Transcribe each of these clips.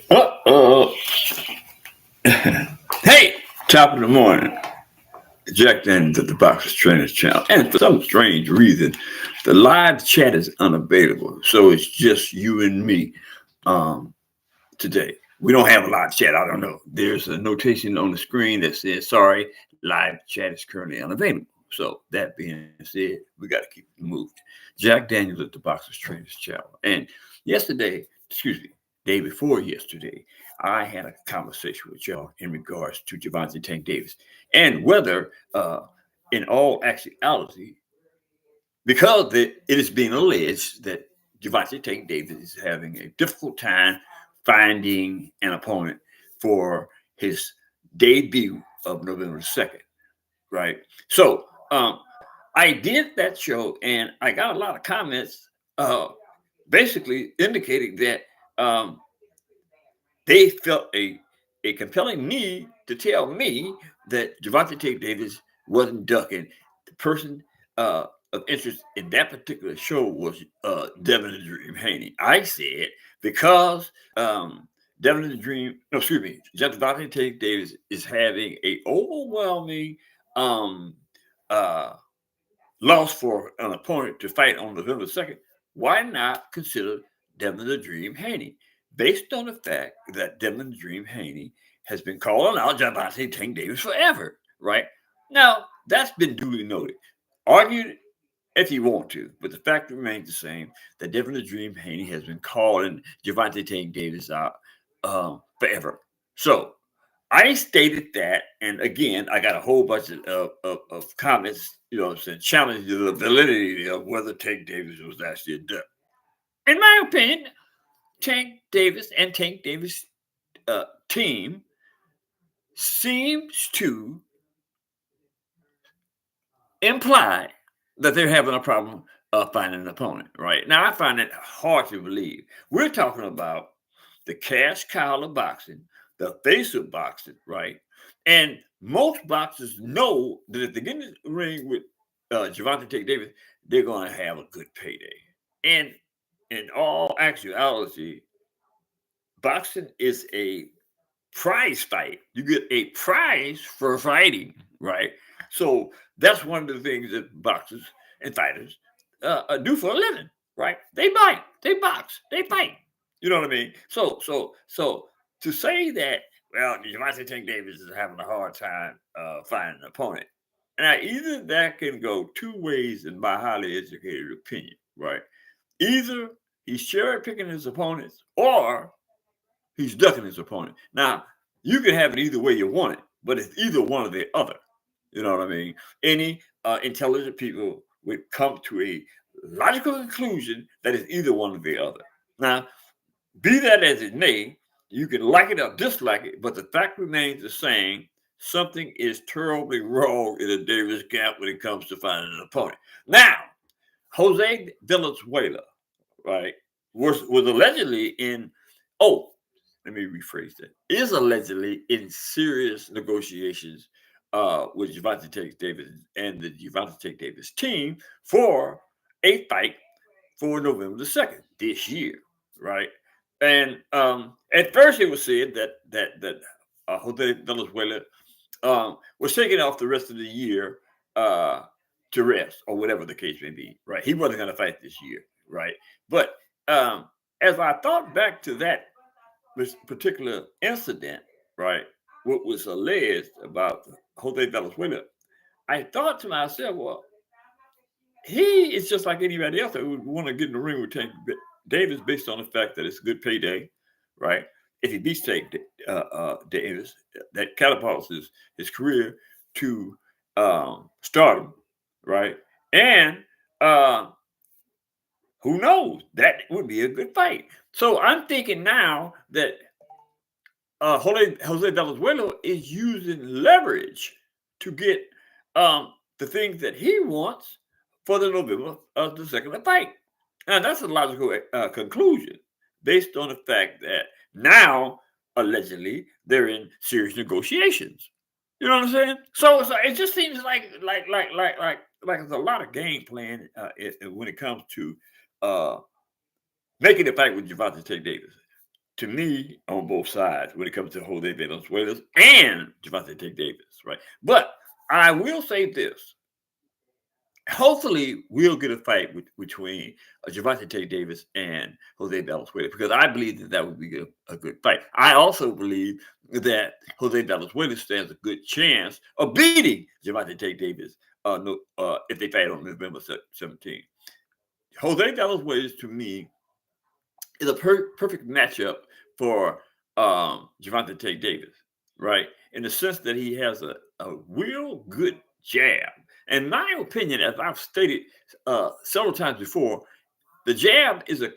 Uh-oh. Hey, top of the morning. Jack Daniels at the Boxers Trainers channel. And for some strange reason, the live chat is unavailable. So it's just you and me um, today. We don't have a live chat. I don't know. There's a notation on the screen that says, sorry, live chat is currently unavailable. So that being said, we got to keep it moved. Jack Daniels at the Boxers Trainers channel. And yesterday, excuse me, day before yesterday, I had a conversation with y'all in regards to Gervonta Tank Davis and whether, in all actuality, because it is being alleged that Gervonta Tank Davis is having a difficult time finding an opponent for his debut of November 2nd, right? So I did that show and I got a lot of comments basically indicating that um, they felt a compelling need to tell me that Gervonta Tate Davis wasn't ducking. The person of interest in that particular show was Devin the Dream Haney. I said because Devin the Dream, no, excuse me, Gervonta Tate Davis is having a overwhelming um, uh, loss for an opponent to fight on November 2nd. Why not consider Devin the Dream Haney? Based on the fact that Devin the Dream Haney has been calling out Gervonta Tank Davis forever, right? Now, that's been duly noted. Argue if you want to, but the fact remains the same that Devin the Dream Haney has been calling Gervonta Tank Davis out forever. So I stated that, and again, I got a whole bunch of comments, saying challenging the validity of whether Tank Davis was actually a duck. In my opinion, Tank Davis and Tank Davis team seems to imply that they're having a problem finding an opponent. Right now, I find it hard to believe. We're talking about the cash cow of boxing, the face of boxing, right? And most boxers know that if they get in the ring with Gervonta Tate Davis, they're going to have a good payday. And in all actuality, boxing is a prize fight. You get a prize for fighting, right? So that's one of the things that boxers and fighters do for a living, right? They bite, they box, they fight. You know what I mean? So to say that, well, Gervonta Tank Davis is having a hard time finding an opponent. Now, either that can go two ways in my highly educated opinion, right? Either he's cherry picking his opponents, or he's ducking his opponent. Now, you can have it either way you want it, but it's either one or the other. You know what I mean? Any intelligent people would come to a logical conclusion that it's either one or the other. Now, be that as it may, you can like it or dislike it, but the fact remains the same. Something is terribly wrong in the Davis camp when it comes to finding an opponent. Now, Jose Valenzuela, right, was allegedly in, oh, let me rephrase that, is allegedly in serious negotiations with Gervonta Tate Davis and the Gervonta Tate Davis team for a fight for November the 2nd this year, right? And at first it was said that Jose Valenzuela was taking off the rest of the year to rest or whatever the case may be, right? He wasn't going to fight this year, right? But as I thought back to that this particular incident, right, what was alleged about Jose Valenzuela, I thought to myself, well, he is just like anybody else that would want to get in the ring with Tank Davis based on the fact that it's a good payday, right? If he beats Tank Davis, that catapults his career to stardom, right? And uh, who knows? That would be a good fight. So I'm thinking now that Jose Valenzuela is using leverage to get the things that he wants for the November of the second fight. And that's a logical conclusion based on the fact that now, allegedly, they're in serious negotiations. You know what I'm saying? So it just seems like there's a lot of game plan when it comes to uh, making a fight with Gervonta Tate Davis. to me on both sides when it comes to Jose Valenzuela and Gervonta Davis, right? But I will say this. Hopefully, we'll get a fight between Gervonta Davis and Jose Valenzuela because I believe that would be a good fight. I also believe that Jose Valenzuela stands a good chance of beating Gervonta Davis if they fight on November 17th. Jose Valenzuela, to me, is a perfect matchup for Gervonta Davis, right? In the sense that he has a real good jab. In my opinion, as I've stated several times before, the jab is a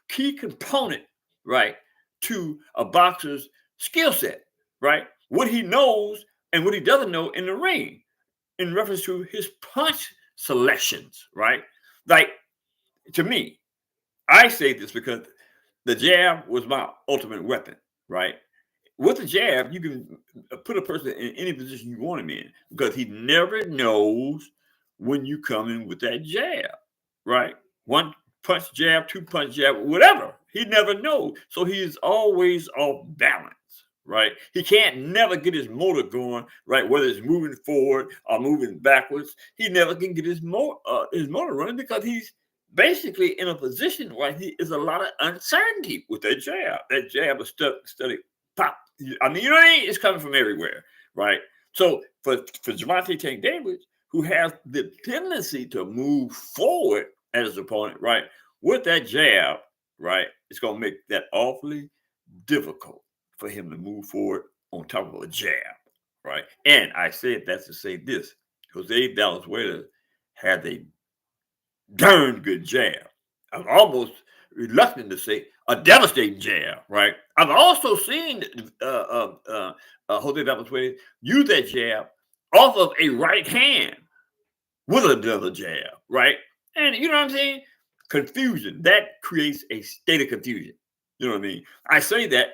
key component, right, to a boxer's skill set, right? What he knows and what he doesn't know in the ring in reference to his punch selections, right? Like, to me, I say this because the jab was my ultimate weapon, right? With the jab, you can put a person in any position you want him in because he never knows when you come in with that jab, right? One punch jab, two punch jab, whatever. He never knows. So he's always off balance, right? He can't never get his motor going, right? Whether it's moving forward or moving backwards, he never can get his motor running because he's basically in a position where he is a lot of uncertainty with that jab. That jab is study pop. I mean, you know what I mean? It's coming from everywhere, right? So for Gervonta Davis, who has the tendency to move forward at his opponent, right, with that jab, right, it's going to make that awfully difficult for him to move forward on top of a jab, right? And I said that to say this: Jose Valenzuela had a darn good jab. I'm almost reluctant to say a devastating jab, right? I've also seen Jose Valenzuela use that jab off of a right hand with another jab, right? And you know what I'm saying? Confusion. That creates a state of confusion. You know what I mean? I say that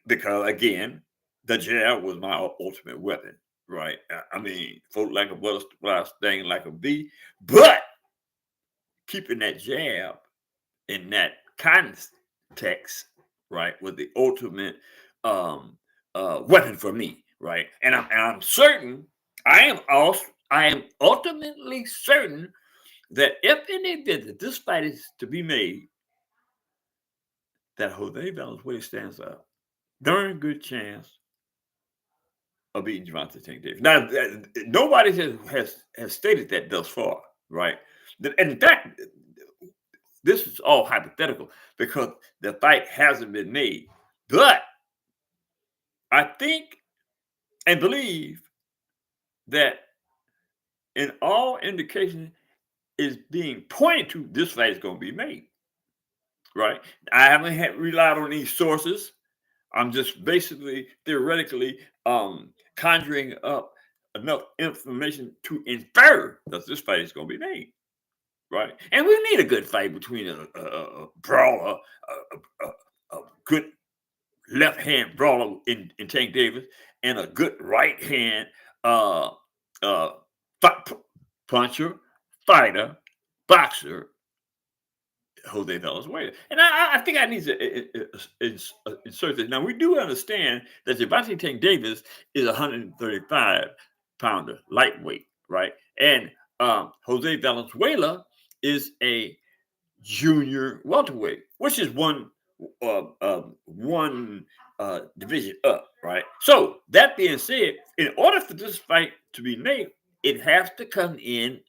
because, again, the jab was my ultimate weapon, right? I mean, float like a butterfly, sting like a bee, but keeping that jab in that context, right, was the ultimate weapon for me, right? And I'm certain, I am ultimately certain that if in the event that this fight is to be made, that Jose Valenzuela stands a darn good chance of beating Gervonta Davis. Now, nobody has stated that thus far, right? In fact, this is all hypothetical because the fight hasn't been made. But I think and believe that in all indication is being pointed to this fight is going to be made. Right? I haven't relied on these sources. I'm just basically theoretically conjuring up enough information to infer that this fight is going to be made. Right? And we need a good fight between a brawler, a good left hand brawler in Tank Davis, and a good right hand uh, uh, puncher, fighter, boxer, Jose Valenzuela. And I think I need to insert this. Now, we do understand that Gervonta Tank Davis is a 135-pounder lightweight, right? And Jose Valenzuela is a junior welterweight, which is one division up, right? So that being said, in order for this fight to be made, it has to come in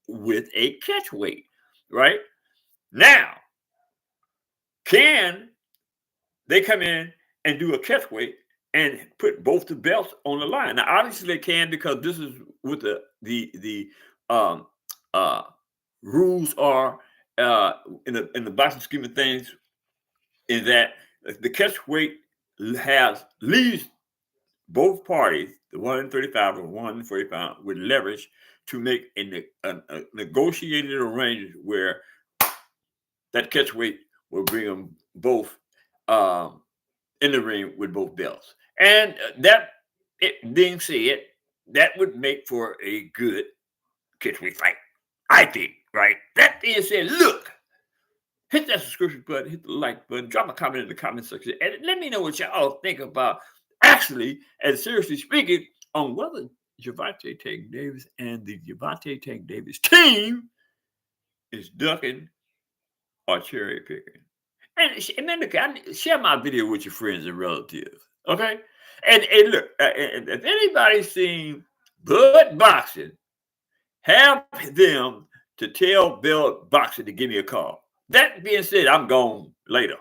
with a catch weight, right? Now, can they come in and do a catch weight and put both the belts on the line? Now, obviously they can because this is what the um, uh, rules are in the boxing scheme of things. Is that the catch weight leaves both parties, the 135 or 145, with leverage to make a negotiated arrangement where that catch weight will bring them both in the ring with both belts. And that it being said, that would make for a good catch weight fight, I think, right? That being said, look, hit that subscription button, hit the like button, drop a comment in the comment section, and let me know what y'all think about actually, and seriously speaking, on whether Gervonta Davis and the Gervonta Davis team is ducking or cherry picking. And then look, share my video with your friends and relatives, okay? And look, if anybody's seen Bud Boxing, have them to tell Bud Boxing to give me a call. That being said, I'm gone later.